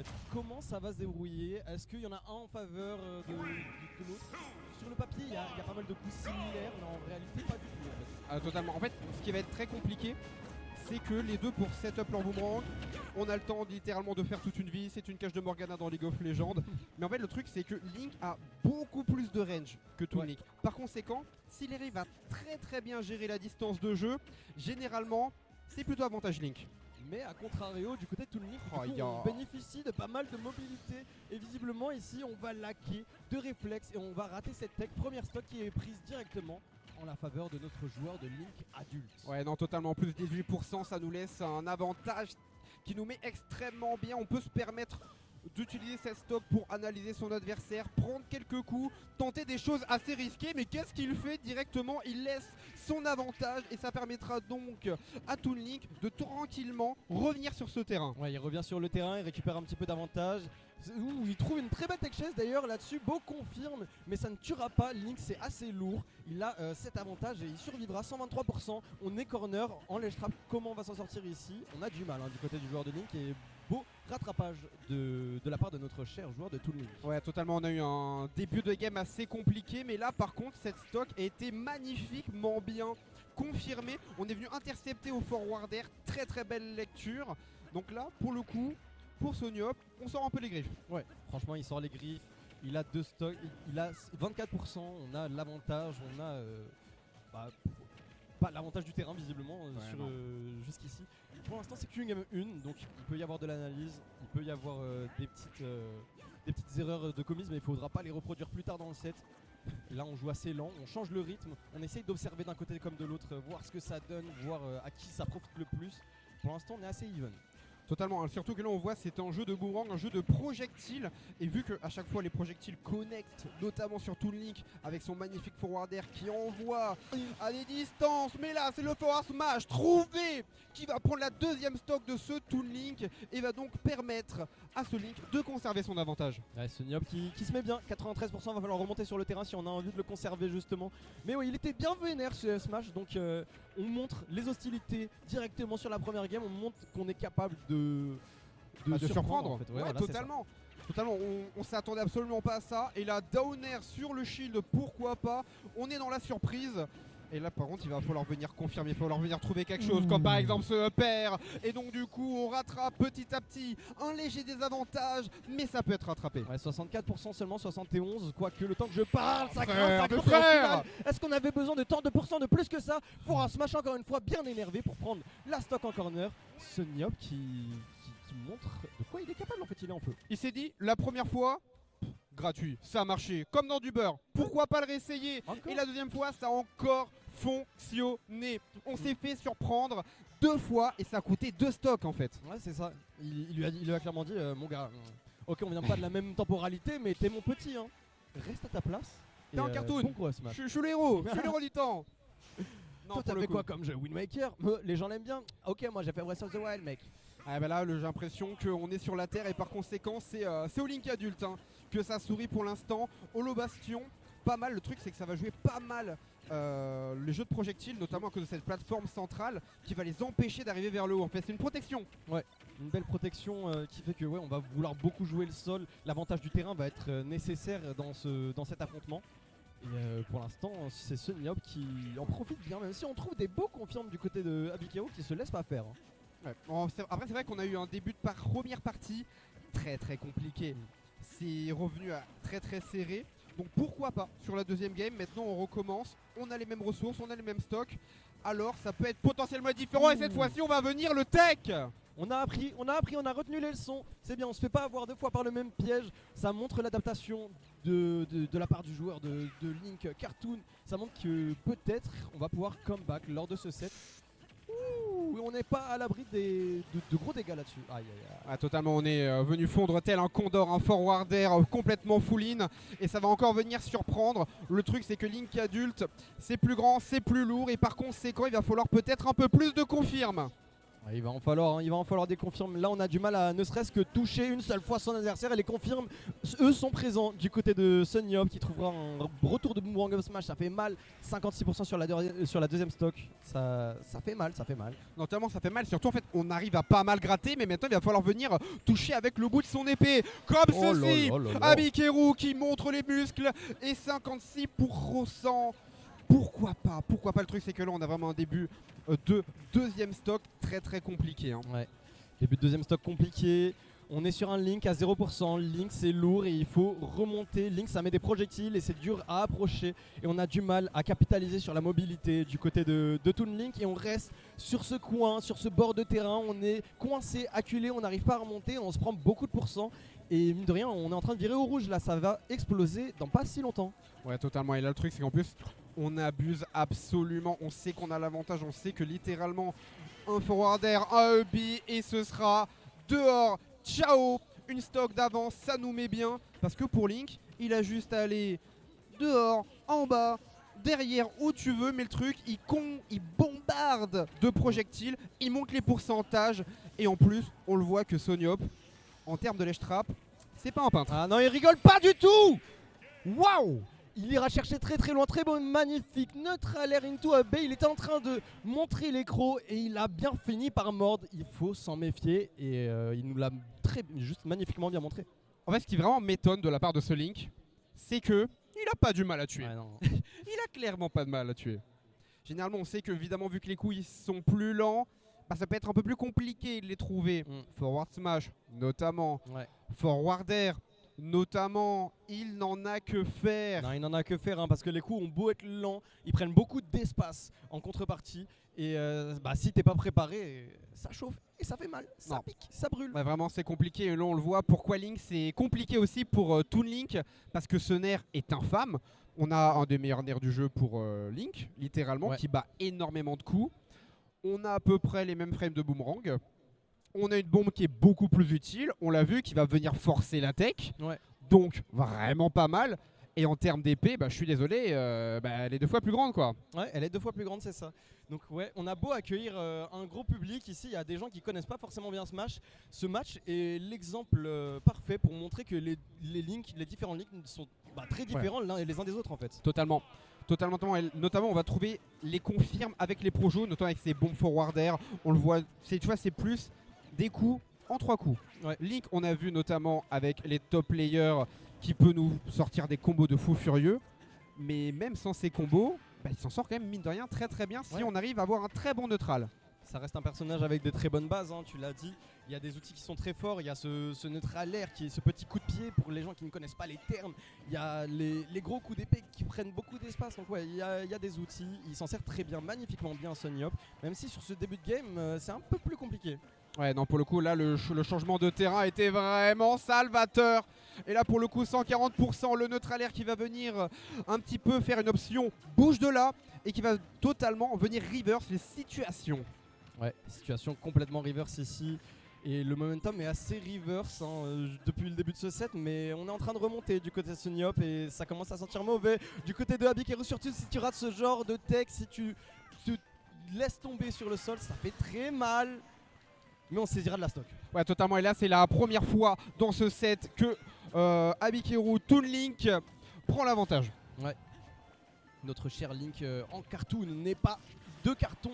fait. Comment ça va se débrouiller? Est-ce qu'il y en a un en faveur de l'autre? Sur le papier, il y a pas mal de coups similaires, mais en réalité, pas du tout. En fait. Totalement. En fait, ce qui va être très compliqué, c'est que les deux, pour setup leur boomerang, on a le temps littéralement de faire toute une vie. C'est une cage de Morgana dans League of Legends. Mais en fait, le truc, c'est que Link a beaucoup plus de range que Toon Link. Par conséquent, s'il arrive à très bien gérer la distance de jeu, généralement, c'est plutôt avantage Link. Mais à contrario, du côté de Toon Link, Oh, on bénéficie de pas mal de mobilité. Et visiblement, ici, on va laquer de réflexes et on va rater cette tech. Première stock qui est prise directement en la faveur de notre joueur de Link adulte. Ouais, non, totalement. En plus, 18%, ça nous laisse un avantage qui nous met extrêmement bien. On peut se permettre d'utiliser cette stock pour analyser son adversaire, prendre quelques coups, tenter des choses assez risquées. Mais qu'est-ce qu'il fait directement? Il laisse son avantage et ça permettra donc à Toon Link de tranquillement revenir sur ce terrain. Ouais, il revient sur le terrain, il récupère un petit peu d'avantage. Il trouve une très belle tech chase d'ailleurs là-dessus. Beau confirme, mais ça ne tuera pas. Link, c'est assez lourd. Il a cet avantage et il survivra. 123%. On est corner en ledge trap. Comment on va s'en sortir ici? On a du mal du côté du joueur de Link et beau rattrapage de la part de notre cher joueur de Toon Link. Ouais, totalement. On a eu un début de game assez compliqué, mais là, par contre, cette stock a été magnifiquement bien confirmée. On est venu intercepter au forward air. Très belle lecture. Donc là, pour le coup, pour Sonyop, on sort un peu les griffes. Ouais, franchement, il sort les griffes. Il a deux stocks. Il a 24%. On a l'avantage. On a pas l'avantage du terrain visiblement jusqu'ici. Pour l'instant, c'est qu'une game 1, donc il peut y avoir de l'analyse, il peut y avoir des petites erreurs de commises, mais il ne faudra pas les reproduire plus tard dans le set. Là, on joue assez lent, on change le rythme, on essaye d'observer d'un côté comme de l'autre, voir ce que ça donne, voir à qui ça profite le plus. Pour l'instant, on est assez even. Totalement, surtout que là on voit c'est un jeu de boomerang, un jeu de projectiles. Et vu qu'à chaque fois les projectiles connectent, notamment sur Toon Link avec son magnifique forward air qui envoie à des distances. Mais là c'est le forward smash trouvé qui va prendre la deuxième stock de ce Toon Link et va donc permettre à ce Link de conserver son avantage. Ouais, ce Niop qui se met bien, 93%, va falloir remonter sur le terrain si on a envie de le conserver justement. Mais oui, il était bien vénère ce Smash, donc on montre les hostilités directement sur la première game, on montre qu'on est capable de surprendre. En fait. Ouais, voilà, totalement. Totalement, on s'attendait absolument pas à ça. Et là, down air sur le shield, pourquoi pas. On est dans la surprise. Et là par contre il va falloir venir confirmer, il va falloir venir trouver quelque chose comme par exemple ce upper. Et donc du coup on rattrape petit à petit un léger désavantage, mais ça peut être rattrapé. Ouais, 64% seulement, 71, quoique le temps que je parle, ça frère, craint, de frère. Est-ce qu'on avait besoin de tant de pourcents de plus que ça pour un smash encore une fois bien énervé pour prendre la stock en corner? Ce Niop qui montre de quoi il est capable en fait, il est en feu. Il s'est dit la première fois, gratuit, ça a marché, comme dans du beurre, pourquoi pas le réessayer? Et la deuxième fois ça a encore fonctionné. On s'est fait surprendre 2 fois et ça a coûté 2 stocks en fait. Ouais c'est ça, il lui a clairement dit mon gars, ok on vient pas de la même temporalité mais t'es mon petit reste à ta place. T'es un cartoon, bon gros smash. Je suis l'héros, je suis l'héros du temps. Non, toi t'as fait quoi comme jeu? Windmaker? Les gens l'aiment bien. Ok moi j'ai fait Breath of the Wild mec. Ah bah là j'ai l'impression qu'on est sur la terre et par conséquent c'est au Link adulte que ça sourit pour l'instant. Holo Bastion, pas mal, le truc c'est que ça va jouer pas mal les jeux de projectiles, notamment à cause de cette plateforme centrale qui va les empêcher d'arriver vers le haut. En fait c'est une protection. Ouais, une belle protection qui fait que on va vouloir beaucoup jouer le sol. L'avantage du terrain va être nécessaire dans cet affrontement. Et pour l'instant c'est ce Niop qui en profite bien, même si on trouve des beaux confirmes du côté de Abikao qui se laisse pas faire. Ouais. Après c'est vrai qu'on a eu un début de première partie très compliqué. C'est revenu à très serré. Donc pourquoi pas sur la deuxième game, maintenant on recommence, on a les mêmes ressources, on a les mêmes stocks. Alors ça peut être potentiellement différent et cette fois-ci on va venir le tech. On a appris, on a retenu les leçons. C'est bien, on se fait pas avoir 2 fois par le même piège. Ça montre l'adaptation de la part du joueur de Link Cartoon. Ça montre que peut-être on va pouvoir comeback lors de ce set. Ouh, on n'est pas à l'abri de gros dégâts là-dessus. Aïe aïe aïe. Ah, totalement, on est venu fondre tel un condor, un forward air complètement full in. Et ça va encore venir surprendre. Le truc c'est que Link adulte, c'est plus grand, c'est plus lourd. Et par conséquent il va falloir peut-être un peu plus de confirme. Il va en falloir des confirmes. Là, on a du mal à ne serait-ce que toucher une seule fois son adversaire. Et les confirmes, eux, sont présents du côté de Sunyop qui trouvera un retour de Boomerang Up Smash. Ça fait mal. 56% sur la deuxième stock. Ça fait mal. Notamment, ça fait mal. Surtout, en fait, on arrive à pas mal gratter. Mais maintenant, il va falloir venir toucher avec le bout de son épée. Comme ceci. Abikeru qui montre les muscles. Et 56%. Pourquoi pas? Le truc, c'est que là, on a vraiment un début de deuxième stock très très compliqué. Hein. Ouais. Début de deuxième stock compliqué. On est sur un Link à 0%. Link, c'est lourd et il faut remonter. Link, ça met des projectiles et c'est dur à approcher. Et on a du mal à capitaliser sur la mobilité du côté de Toon Link. Et on reste sur ce coin, sur ce bord de terrain. On est coincé, acculé, on n'arrive pas à remonter. On se prend beaucoup de pourcents. Et mine de rien, on est en train de virer au rouge. Là, ça va exploser dans pas si longtemps. Ouais, totalement. Et là, le truc, c'est qu'en plus, on abuse absolument. On sait qu'on a l'avantage. On sait que littéralement, un forwarder, un EB, et ce sera dehors. Ciao. Une stock d'avance, ça nous met bien. Parce que pour Link, il a juste à aller dehors, en bas, derrière, où tu veux. Mais le truc, il bombarde de projectiles. Il monte les pourcentages. Et en plus, on le voit que Sunyop, en termes de lèche trap, c'est pas un peintre. Ah non, il rigole pas du tout. Waouh. Il ira chercher très très loin, très bon, magnifique. Neutral air into a B. Il était en train de montrer les crocs et il a bien fini par mordre. Il faut s'en méfier et il nous l'a juste magnifiquement bien montré. En fait, ce qui vraiment m'étonne de la part de ce Link, c'est que il a pas du mal à tuer. Ouais, non. Il a clairement pas de mal à tuer. Généralement, on sait que évidemment, vu que les coups ils sont plus lents, bah, ça peut être un peu plus compliqué de les trouver. Forward smash, notamment. Ouais. Forward air, notamment. Il n'en a que faire. Non, il n'en a que faire parce que les coups ont beau être lents, ils prennent beaucoup d'espace en contrepartie. Et si t'es pas préparé, ça chauffe et ça fait mal, ça pique, ça brûle. Ouais, vraiment, c'est compliqué. Et là, on le voit. Pourquoi Link, c'est compliqué aussi pour Toon Link, parce que ce nerf est infâme. On a un des meilleurs nerfs du jeu pour Link, littéralement, qui bat énormément de coups. On a à peu près les mêmes frames de Boomerang. On a une bombe qui est beaucoup plus utile. On l'a vu, qui va venir forcer la tech. Ouais. Donc, vraiment pas mal. Et en termes d'épée, je suis désolé, elle est 2 fois plus grande, quoi. Ouais, elle est 2 fois plus grande, c'est ça. Donc ouais, on a beau accueillir un gros public ici, il y a des gens qui connaissent pas forcément bien Smash. Ce match est l'exemple parfait pour montrer que les différents links sont très différents les uns des autres en fait. Totalement. Et notamment, on va trouver les confirmes avec les projos, notamment avec ces bombes forward air. On le voit, tu vois, c'est plus des coups en 3 coups. Ouais. Link, on a vu notamment avec les top players qui peut nous sortir des combos de fou furieux. Mais même sans ces combos, il s'en sort quand même mine de rien très très bien si on arrive à avoir un très bon neutral. Ça reste un personnage avec des très bonnes bases, hein, tu l'as dit. Il y a des outils qui sont très forts, il y a ce neutral air qui est ce petit coup de pied pour les gens qui ne connaissent pas les termes. Il y a les gros coups d'épée qui prennent beaucoup d'espace. Donc ouais, il y a des outils, il s'en sert très bien, magnifiquement bien Sunyop. Même si sur ce début de game, c'est un peu plus compliqué. Ouais, non, pour le coup, là, le changement de terrain était vraiment salvateur. Et là, pour le coup, 140%, le neutral air qui va venir un petit peu faire une option bouge de là et qui va totalement venir reverse les situations. Ouais, situation complètement reverse ici. Et le momentum est assez reverse depuis le début de ce set, mais on est en train de remonter du côté de Sunyop et ça commence à sentir mauvais. Du côté de Abikeru, surtout si tu rates ce genre de tech, si tu te laisses tomber sur le sol, ça fait très mal. Mais on saisira de la stock. Ouais, totalement. Et là, c'est la première fois dans ce set que Abikeru, Toon Link prend l'avantage. Ouais. Notre cher Link en cartoon n'est pas de carton.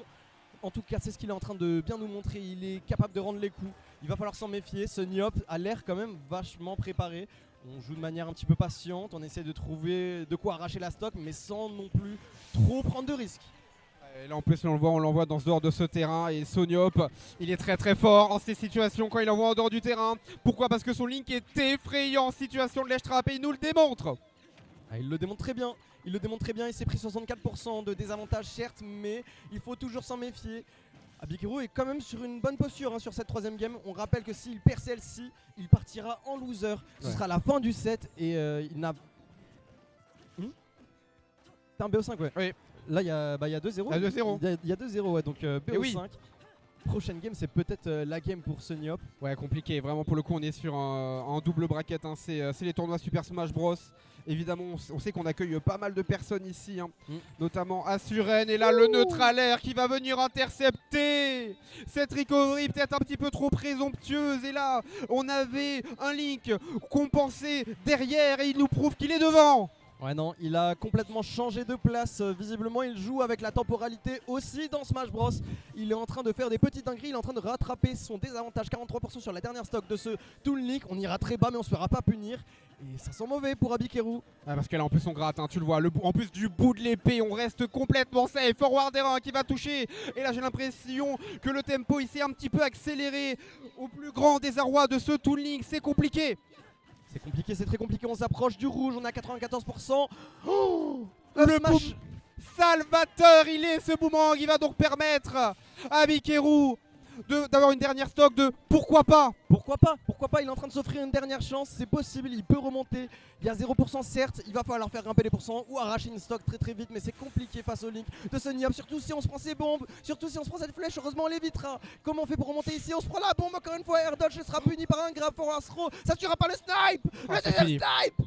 En tout cas, c'est ce qu'il est en train de bien nous montrer. Il est capable de rendre les coups. Il va falloir s'en méfier. Sunyop a l'air quand même vachement préparé. On joue de manière un petit peu patiente. On essaie de trouver de quoi arracher la stock, mais sans non plus trop prendre de risques. Et là en plus on l'envoie dans ce dehors de ce terrain et Sunyop il est très très fort en ces situations quand il envoie en dehors du terrain. Pourquoi? Parce que son Link est effrayant en situation de ledge trap et il nous le démontre. Il le démontre très bien. Il s'est pris 64% de désavantage certes, mais il faut toujours s'en méfier. Abikeru est quand même sur une bonne posture sur cette 3ème game. On rappelle que s'il perd celle-ci, il partira en loser. Ce sera la fin du set et il n'a... C'est un BO5 ouais. Oui. Là il y a 2-0. Il y a 2-0. Il y a 2-0 ouais, donc BO5. prochaine game, c'est peut-être la game pour Sunyop. Ouais, compliqué. Vraiment, pour le coup, on est sur un double bracket. Hein. C'est les tournois Super Smash Bros. Évidemment, on sait qu'on accueille pas mal de personnes ici, hein. Notamment Asuren. Et là, le neutralaire qui va venir intercepter cette recovery, peut-être un petit peu trop présomptueuse. Et là, on avait un Link qu'on pensait derrière et il nous prouve qu'il est devant. Ouais non, il a complètement changé de place, visiblement il joue avec la temporalité aussi dans Smash Bros. Il est en train de faire des petites dingueries, il est en train de rattraper son désavantage, 43% sur la dernière stock de ce Toon Link. On ira très bas mais on se fera pas punir. Et ça sent mauvais pour Abikeru. Ah, parce que là en plus on gratte, hein, tu le vois, en plus du bout de l'épée on reste complètement safe. Forwarder qui va toucher. Et là j'ai l'impression que le tempo il s'est un petit peu accéléré. Au plus grand désarroi de ce Toon Link, c'est compliqué. C'est compliqué, c'est très compliqué, on s'approche du rouge, on a 94%. Oh, le smash salvateur il est ce boomerang, il va donc permettre à Abikeru d'avoir une dernière stock de pourquoi pas. Pourquoi pas, il est en train de s'offrir une dernière chance, c'est possible, il peut remonter. Il y a 0% certes, il va falloir faire grimper les pourcents ou arracher une stock très vite, mais c'est compliqué face au Link de Sunyop, surtout si on se prend ses bombes, surtout si on se prend cette flèche, heureusement on l'évitera. Comment on fait pour remonter ici? On se prend la bombe encore une fois, Air Dodge sera puni par un grave forward throw, ça tuera pas le snipe. Le deuxième snipe.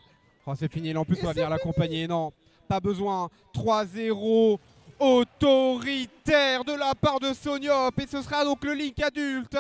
Oh c'est fini, là en plus on va venir l'accompagner, non, pas besoin. 3-0 autoritaire de la part de Sunyop et ce sera donc le Link adulte